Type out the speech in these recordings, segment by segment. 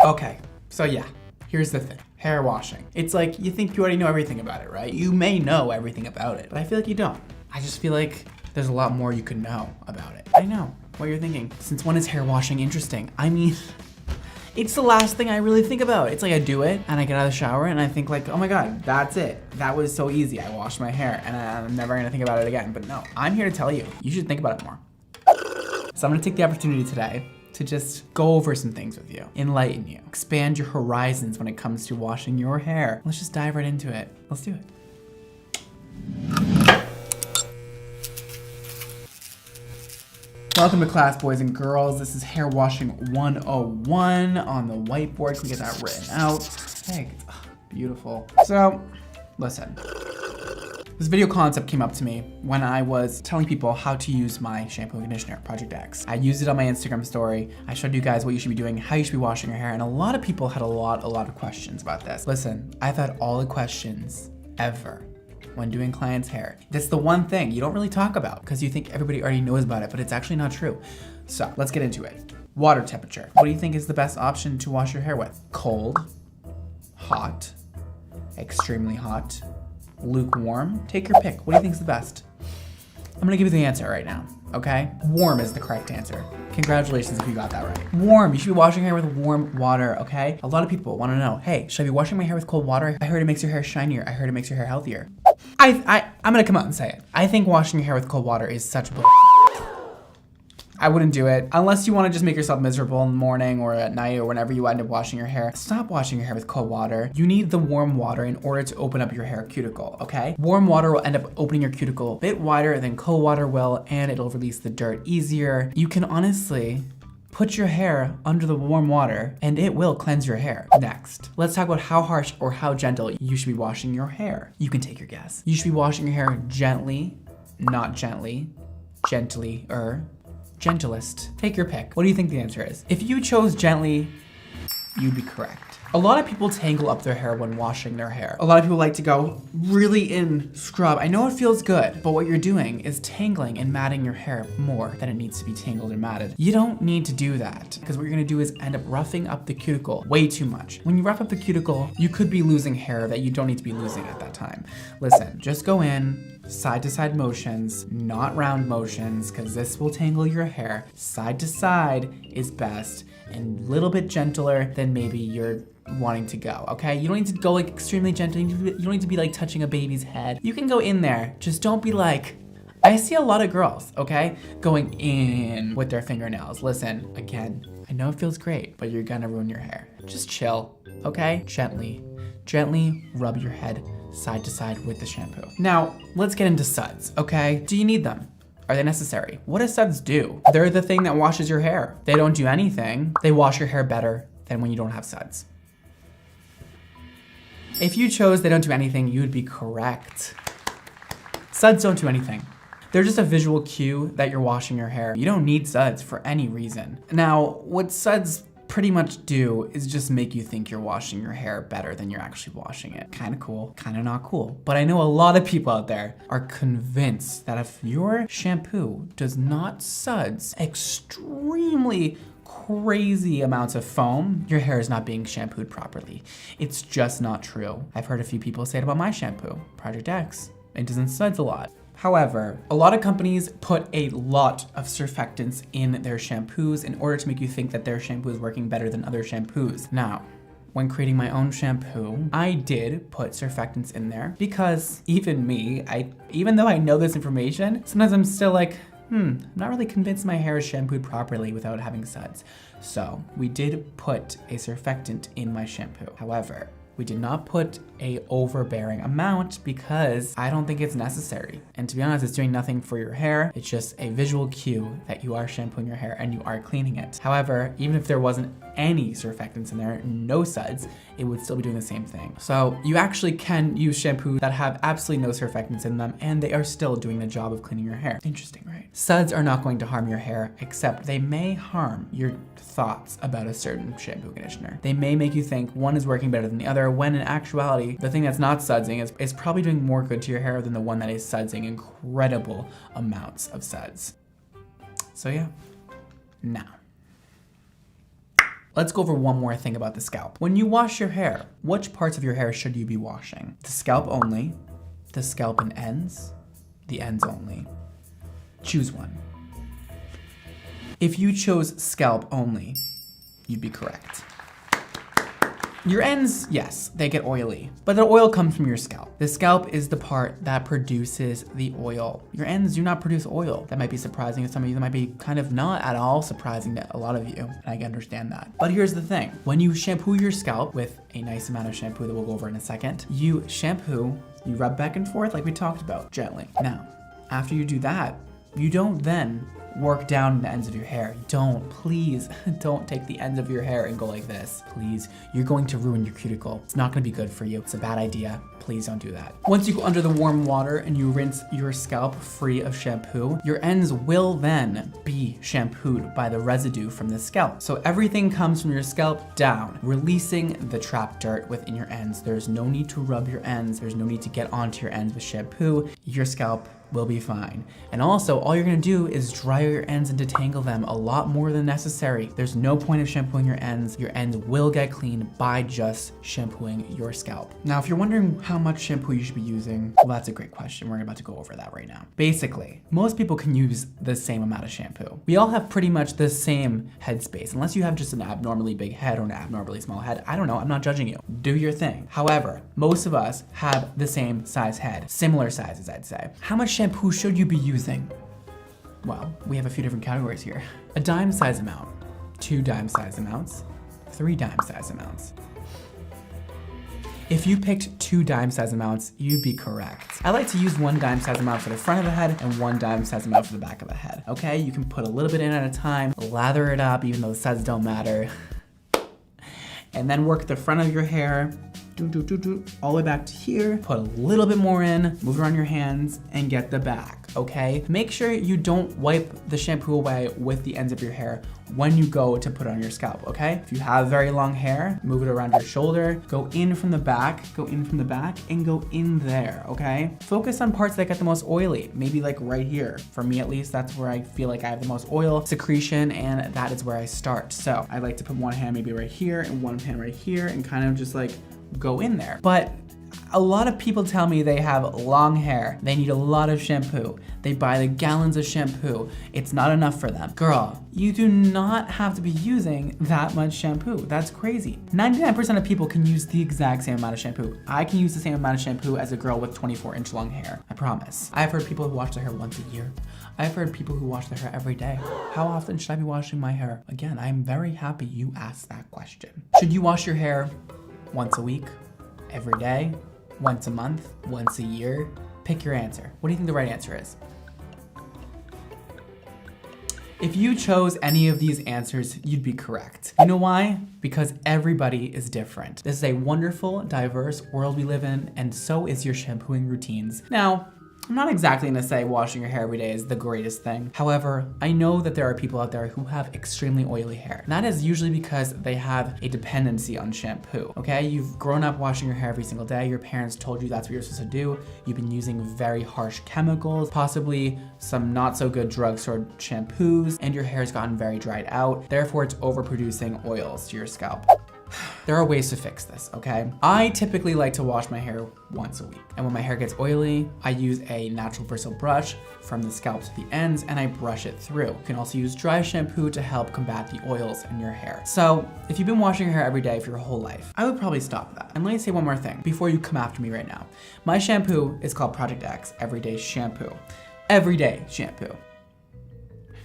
Okay, so yeah, here's the thing. Hair washing. It's like, you think you already know everything about it, right? You may know everything about it, but I feel like you don't. I just feel like there's a lot more you could know about it. I know what you're thinking. Since when is hair washing interesting? I mean, it's the last thing I really think about. It's like I do it and I get out of the shower and I think like, oh my God, that's it. That was so easy. I washed my hair and I'm never gonna think about it again. But no, I'm here to tell you, you should think about it more. So I'm gonna take the opportunity today to just go over some things with you, enlighten you, expand your horizons when it comes to washing your hair. Let's just dive right into it. Let's do it. Welcome to class, boys and girls. This is Hair Washing 101 on the whiteboard. Can we get that written out? Hey, beautiful. So, listen. This video concept came up to me when I was telling people how to use my shampoo and conditioner, Project X. I used it on my Instagram story. I showed you guys what you should be doing, how you should be washing your hair, and a lot of people had a lot of questions about this. Listen, I've had all the questions ever when doing clients' hair. That's the one thing you don't really talk about because you think everybody already knows about it, but it's actually not true. So let's get into it. Water temperature. What do you think is the best option to wash your hair with? Cold, hot, extremely hot, lukewarm? Take your pick. What do you think is the best? I'm gonna give you the answer right now, okay? Warm is the correct answer. Congratulations if you got that right. Warm, you should be washing your hair with warm water, okay? A lot of people wanna know, hey, should I be washing my hair with cold water? I heard it makes your hair shinier. I heard it makes your hair healthier. I'm gonna come out and say it. I think washing your hair with cold water is such bull. I wouldn't do it unless you want to just make yourself miserable in the morning or at night or whenever you end up washing your hair. Stop washing your hair with cold water. You need the warm water in order to open up your hair cuticle, okay? Warm water will end up opening your cuticle a bit wider than cold water will, and it'll release the dirt easier. You can honestly put your hair under the warm water and it will cleanse your hair. Next, let's talk about how harsh or how gentle you should be washing your hair. You can take your guess. You should be washing your hair gently, not gently, gently, gentlest. Take your pick. What do you think the answer is? If you chose gently, you'd be correct. A lot of people tangle up their hair when washing their hair. A lot of people like to go really in scrub. I know it feels good, but what you're doing is tangling and matting your hair more than it needs to be tangled and matted. You don't need to do that because what you're gonna do is end up roughing up the cuticle way too much. When you rough up the cuticle, you could be losing hair that you don't need to be losing at that time. Listen, just go in, side to side motions, not round motions, because this will tangle your hair. Side to side is best and a little bit gentler than maybe you're wanting to go, okay? You don't need to go like extremely gentle. You don't need to be like touching a baby's head. You can go in there, just don't be like, I see a lot of girls, okay, going in with their fingernails. Listen, again, I know it feels great, but you're gonna ruin your hair. Just chill, okay? Gently rub your head side to side with the shampoo. Now, let's get into suds, okay? Do you need them? Are they necessary? What do suds do? They're the thing that washes your hair. They don't do anything. They wash your hair better than when you don't have suds. If you chose they don't do anything, you'd be correct. Suds don't do anything. They're just a visual cue that you're washing your hair. You don't need suds for any reason. Now, what suds pretty much do is just make you think you're washing your hair better than you're actually washing it. Kinda cool, kinda not cool. But I know a lot of people out there are convinced that if your shampoo does not suds extremely crazy amounts of foam, your hair is not being shampooed properly. It's just not true. I've heard a few people say it about my shampoo, Project X. It doesn't suds a lot. However, a lot of companies put a lot of surfactants in their shampoos in order to make you think that their shampoo is working better than other shampoos. Now, when creating my own shampoo, I did put surfactants in there because even me, even though I know this information, sometimes I'm still like, I'm not really convinced my hair is shampooed properly without having suds. So we did put a surfactant in my shampoo. However, we did not put a overbearing amount because I don't think it's necessary. And to be honest, it's doing nothing for your hair. It's just a visual cue that you are shampooing your hair and you are cleaning it. However, even if there wasn't any surfactants in there, no suds, it would still be doing the same thing. So you actually can use shampoos that have absolutely no surfactants in them and they are still doing the job of cleaning your hair. Interesting, right? Suds are not going to harm your hair, except they may harm your thoughts about a certain shampoo conditioner. They may make you think one is working better than the other, when in actuality, the thing that's not sudsing is probably doing more good to your hair than the one that is sudsing incredible amounts of suds. So yeah, now, Let's go over one more thing about the scalp. When you wash your hair, which parts of your hair should you be washing? The scalp only, the scalp and ends, the ends only. Choose one. If you chose scalp only, you'd be correct. Your ends, yes, they get oily, but the oil comes from your scalp. The scalp is the part that produces the oil. Your ends do not produce oil. That might be surprising to some of you. That might be kind of not at all surprising to a lot of you, and I can understand that. But here's the thing. When you shampoo your scalp with a nice amount of shampoo that we'll go over in a second, you shampoo, you rub back and forth like we talked about, gently. Now, after you do that, you don't then work down the ends of your hair. Please don't take the ends of your hair and go like this. Please, you're going to ruin your cuticle. It's not gonna be good for you. It's a bad idea. Please don't do that. Once you go under the warm water and you rinse your scalp free of shampoo, your ends will then be shampooed by the residue from the scalp. So everything comes from your scalp down, releasing the trapped dirt within your ends. There's no need to rub your ends. There's no need to get onto your ends with shampoo. Your scalp will be fine. And also, all you're gonna do is dry your ends and detangle them a lot more than necessary. There's no point of shampooing your ends. Your ends will get clean by just shampooing your scalp. Now, if you're wondering how much shampoo you should be using, well, that's a great question. We're about to go over that right now. Basically, most people can use the same amount of shampoo. We all have pretty much the same head space, unless you have just an abnormally big head or an abnormally small head. I don't know, I'm not judging you. Do your thing. However, most of us have the same size head, similar sizes, I'd say. How much shampoo should you be using? Well, we have a few different categories here. A dime size amount, 2 dime size amounts, 3 dime size amounts. If you picked 2 dime size amounts, you'd be correct. I like to use 1 dime size amount for the front of the head and 1 dime size amount for the back of the head. Okay, you can put a little bit in at a time, lather it up even though the sizes don't matter, and then work the front of your hair all the way back to here, put a little bit more in, move it around your hands, and get the back, okay? Make sure you don't wipe the shampoo away with the ends of your hair when you go to put it on your scalp, okay? If you have very long hair, move it around your shoulder, go in from the back, and go in there, okay? Focus on parts that get the most oily, maybe like right here. For me at least, that's where I feel like I have the most oil secretion, and that is where I start. So I like to put one hand maybe right here and one hand right here and kind of just like go in there. But a lot of people tell me they have long hair. They need a lot of shampoo. They buy the gallons of shampoo. It's not enough for them. Girl, you do not have to be using that much shampoo. That's crazy. 99% of people can use the exact same amount of shampoo. I can use the same amount of shampoo as a girl with 24-inch long hair. I promise. I've heard people who wash their hair once a year. I've heard people who wash their hair every day. How often should I be washing my hair? Again, I'm very happy you asked that question. Should you wash your hair once a week, every day, once a month, once a year? Pick your answer. What do you think the right answer is? If you chose any of these answers, you'd be correct. You know why? Because everybody is different. This is a wonderful, diverse world we live in, and so is your shampooing routines. Now, I'm not exactly gonna say washing your hair every day is the greatest thing. However, I know that there are people out there who have extremely oily hair. And that is usually because they have a dependency on shampoo, okay? You've grown up washing your hair every single day. Your parents told you that's what you're supposed to do. You've been using very harsh chemicals, possibly some not so good drugstore shampoos, and your hair's gotten very dried out. Therefore, it's overproducing oils to your scalp. There are ways to fix this, okay? I typically like to wash my hair once a week. And when my hair gets oily, I use a natural bristle brush from the scalp to the ends and I brush it through. You can also use dry shampoo to help combat the oils in your hair. So if you've been washing your hair every day for your whole life, I would probably stop that. And let me say one more thing before you come after me right now. My shampoo is called Project X Everyday Shampoo. Everyday shampoo.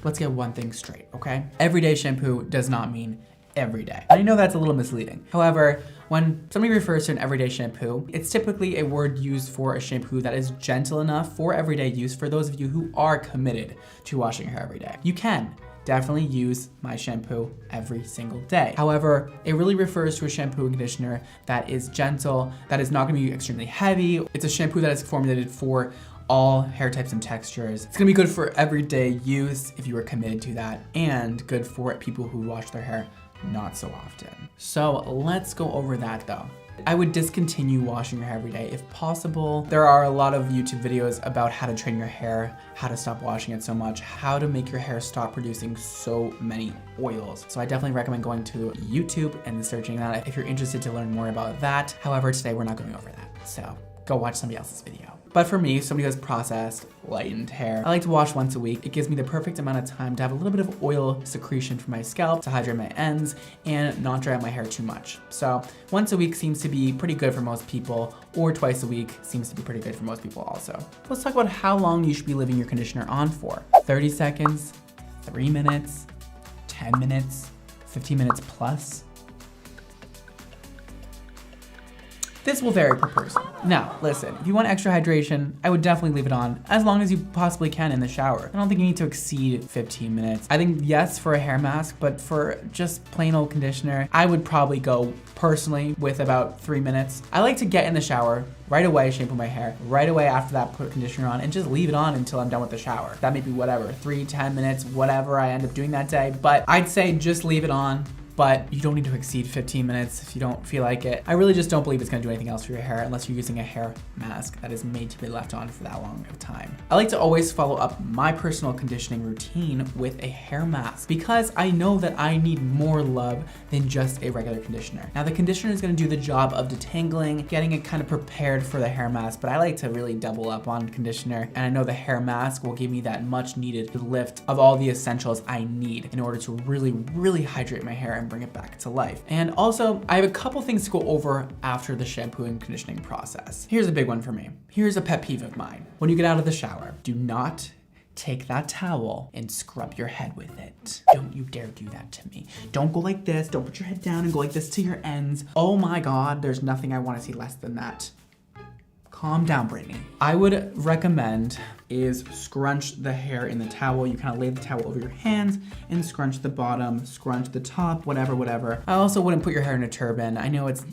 Let's get one thing straight, okay? Everyday shampoo does not mean every day. And I know that's a little misleading. However, when somebody refers to an everyday shampoo, it's typically a word used for a shampoo that is gentle enough for everyday use for those of you who are committed to washing your hair every day. You can definitely use my shampoo every single day. However, it really refers to a shampoo and conditioner that is gentle, that is not gonna be extremely heavy. It's a shampoo that is formulated for all hair types and textures. It's gonna be good for everyday use if you are committed to that, and good for people who wash their hair not so often. So let's go over that though. I would discontinue washing your hair every day if possible. There are a lot of YouTube videos about how to train your hair, how to stop washing it so much, how to make your hair stop producing so many oils. So I definitely recommend going to YouTube and searching that if you're interested to learn more about that. However, today we're not going over that. So go watch somebody else's video. But for me, somebody who has processed, lightened hair, I like to wash once a week. It gives me the perfect amount of time to have a little bit of oil secretion from my scalp to hydrate my ends and not dry out my hair too much. So once a week seems to be pretty good for most people, or twice a week seems to be pretty good for most people also. Let's talk about how long you should be leaving your conditioner on for. 30 seconds, 3 minutes, 10 minutes, 15 minutes plus. This will vary per person. Now, listen, if you want extra hydration, I would definitely leave it on as long as you possibly can in the shower. I don't think you need to exceed 15 minutes. I think yes for a hair mask, but for just plain old conditioner, I would probably go personally with about 3 minutes. I like to get in the shower right away, shampoo my hair, right away after that put conditioner on and just leave it on until I'm done with the shower. That may be whatever, 3, 10 minutes, whatever I end up doing that day, but I'd say just leave it on. But you don't need to exceed 15 minutes if you don't feel like it. I really just don't believe it's gonna do anything else for your hair unless you're using a hair mask that is made to be left on for that long of time. I like to always follow up my personal conditioning routine with a hair mask because I know that I need more love than just a regular conditioner. Now the conditioner is gonna do the job of detangling, getting it kind of prepared for the hair mask, but I like to really double up on conditioner, and I know the hair mask will give me that much needed lift of all the essentials I need in order to really, really hydrate my hair and bring it back to life. And also, I have a couple things to go over after the shampoo and conditioning process. Here's a big one for me. Here's a pet peeve of mine. When you get out of the shower, do not take that towel and scrub your head with it. Don't you dare do that to me. Don't go like this. Don't put your head down and go like this to your ends. Oh my God, there's nothing I want to see less than that. Calm down, Brittany. I would recommend is scrunch the hair in the towel. You kind of lay the towel over your hands and scrunch the bottom, scrunch the top, whatever. I also wouldn't put your hair in a turban. I know it's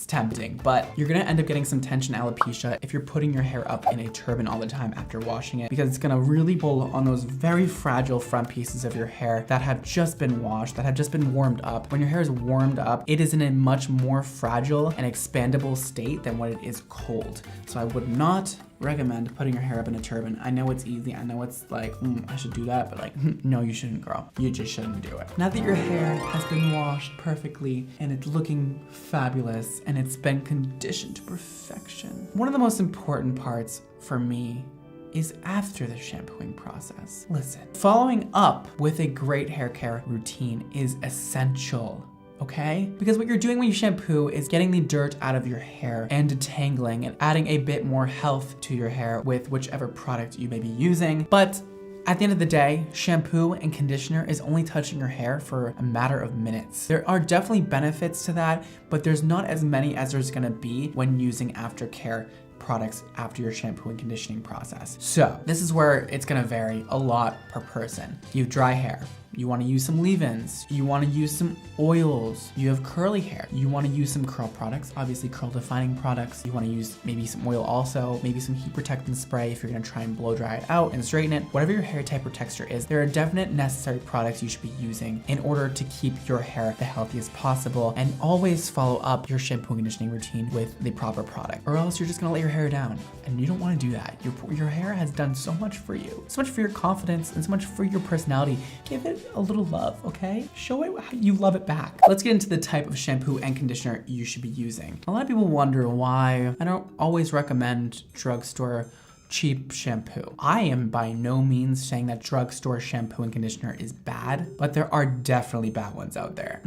tempting, but you're gonna end up getting some tension alopecia if you're putting your hair up in a turban all the time after washing it, because it's gonna really pull on those very fragile front pieces of your hair that have just been washed, that have just been warmed up. When your hair is warmed up, it is in a much more fragile and expandable state than when it is cold. So I would not recommend putting your hair up in a turban. I know it's easy. I know it's like, I should do that, but like, no, you shouldn't, girl. You just shouldn't do it. Now that your hair has been washed perfectly and it's looking fabulous and it's been conditioned to perfection, one of the most important parts for me is after the shampooing process. Listen, following up with a great hair care routine is essential. Okay? Because what you're doing when you shampoo is getting the dirt out of your hair and detangling and adding a bit more health to your hair with whichever product you may be using. But at the end of the day, shampoo and conditioner is only touching your hair for a matter of minutes. There are definitely benefits to that, but there's not as many as there's gonna be when using aftercare products after your shampoo and conditioning process. So this is where it's gonna vary a lot per person. You have dry hair. You wanna use some leave-ins. You wanna use some oils. You have curly hair. You wanna use some curl products, obviously curl defining products. You wanna use maybe some oil also, maybe some heat protectant spray if you're gonna try and blow dry it out and straighten it. Whatever your hair type or texture is, there are definite necessary products you should be using in order to keep your hair the healthiest possible, and always follow up your shampoo and conditioning routine with the proper product, or else you're just gonna let your hair down, and you don't wanna do that. Your hair has done so much for you, so much for your confidence, and so much for your personality. Give it a little love, okay? Show it how you love it back. Let's get into the type of shampoo and conditioner you should be using. A lot of people wonder why I don't always recommend drugstore cheap shampoo. I am by no means saying that drugstore shampoo and conditioner is bad, but there are definitely bad ones out there.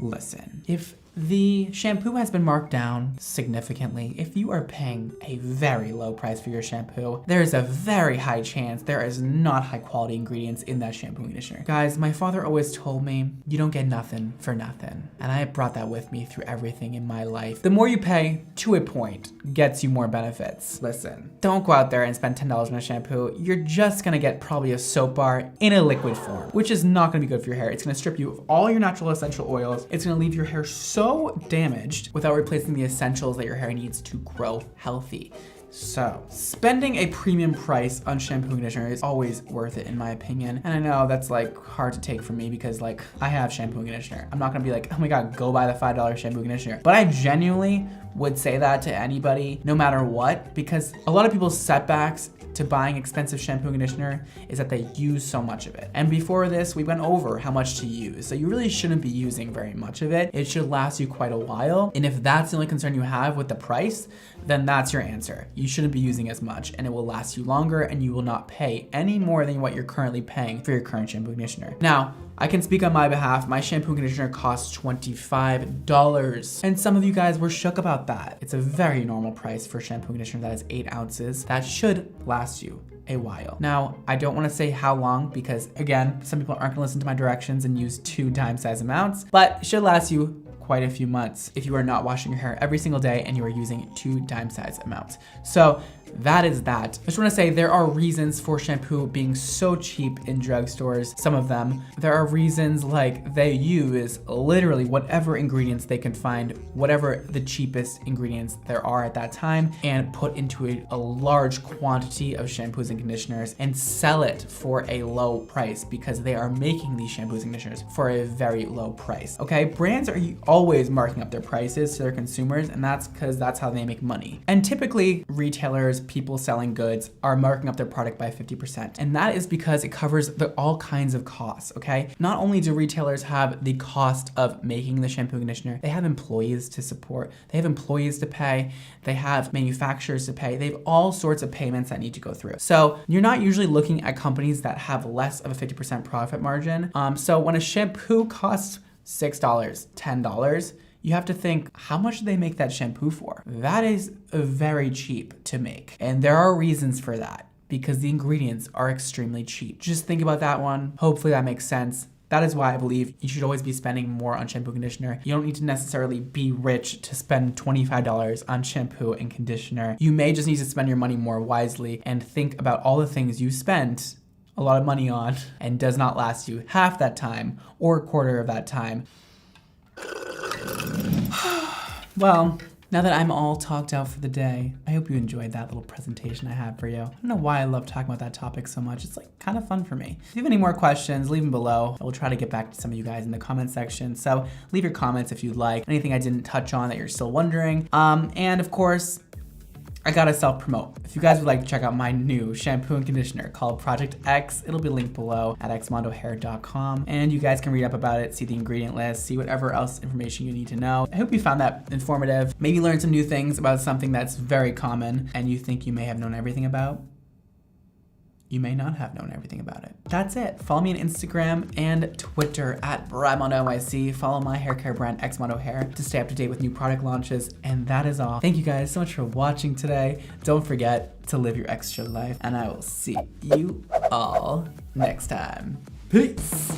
Listen, if the shampoo has been marked down significantly, if you are paying a very low price for your shampoo, there is a very high chance there is not high quality ingredients in that shampoo and conditioner. Guys, my father always told me, you don't get nothing for nothing. And I brought that with me through everything in my life. The more you pay, to a point, gets you more benefits. Listen, don't go out there and spend $10 on a shampoo. You're just gonna get probably a soap bar in a liquid form, which is not gonna be good for your hair. It's gonna strip you of all your natural essential oils. It's gonna leave your hair so damaged without replacing the essentials that your hair needs to grow healthy. So, spending a premium price on shampoo and conditioner is always worth it in my opinion. And I know that's like hard to take from me because like I have shampoo and conditioner. I'm not gonna be like, oh my God, go buy the $5 shampoo and conditioner. But I genuinely would say that to anybody, no matter what, because a lot of people's setbacks to buying expensive shampoo and conditioner is that they use so much of it. And before this, we went over how much to use. So you really shouldn't be using very much of it. It should last you quite a while. And if that's the only concern you have with the price, then that's your answer. You shouldn't be using as much and it will last you longer and you will not pay any more than what you're currently paying for your current shampoo and conditioner. Now, I can speak on my behalf. My shampoo and conditioner costs $25. And some of you guys were shook about that. It's a very normal price for shampoo and conditioner that is 8 ounces. That should last you a while. Now, I don't want to say how long because again, some people aren't gonna listen to my directions and use 2 dime size amounts, but it should last you quite a few months if you are not washing your hair every single day and you are using 2 dime size amounts. So that is that. I just want to say there are reasons for shampoo being so cheap in drugstores. Some of them. There are reasons like they use literally whatever ingredients they can find, whatever the cheapest ingredients there are at that time, and put into a large quantity of shampoos and conditioners and sell it for a low price because they are making these shampoos and conditioners for a very low price. Okay, brands are always marking up their prices to their consumers, and that's because that's how they make money. And typically retailers, people selling goods are marking up their product by 50%. And that is because it covers all kinds of costs, okay? Not only do retailers have the cost of making the shampoo and conditioner, they have employees to support, they have employees to pay, they have manufacturers to pay, they have all sorts of payments that need to go through. So you're not usually looking at companies that have less of a 50% profit margin. So when a shampoo costs $6, $10, you have to think, how much do they make that shampoo for? That is very cheap to make. And there are reasons for that because the ingredients are extremely cheap. Just think about that one. Hopefully that makes sense. That is why I believe you should always be spending more on shampoo and conditioner. You don't need to necessarily be rich to spend $25 on shampoo and conditioner. You may just need to spend your money more wisely and think about all the things you spent a lot of money on and does not last you half that time or a quarter of that time. Well, now that I'm all talked out for the day, I hope you enjoyed that little presentation I had for you. I don't know why I love talking about that topic so much. It's like kind of fun for me. If you have any more questions, leave them below. I will try to get back to some of you guys in the comment section. So leave your comments if you'd like. Anything I didn't touch on that you're still wondering. And of course, I gotta self-promote. If you guys would like to check out my new shampoo and conditioner called Project X, it'll be linked below at xmondohair.com. And you guys can read up about it, see the ingredient list, see whatever else information you need to know. I hope you found that informative. Maybe learn some new things about something that's very common and you think you may have known everything about. You may not have known everything about it. That's it. Follow me on Instagram and Twitter at bradmondonyc. Follow my hair care brand, XMONDO to stay up to date with new product launches. And that is all. Thank you guys so much for watching today. Don't forget to live your extra life. And I will see you all next time. Peace.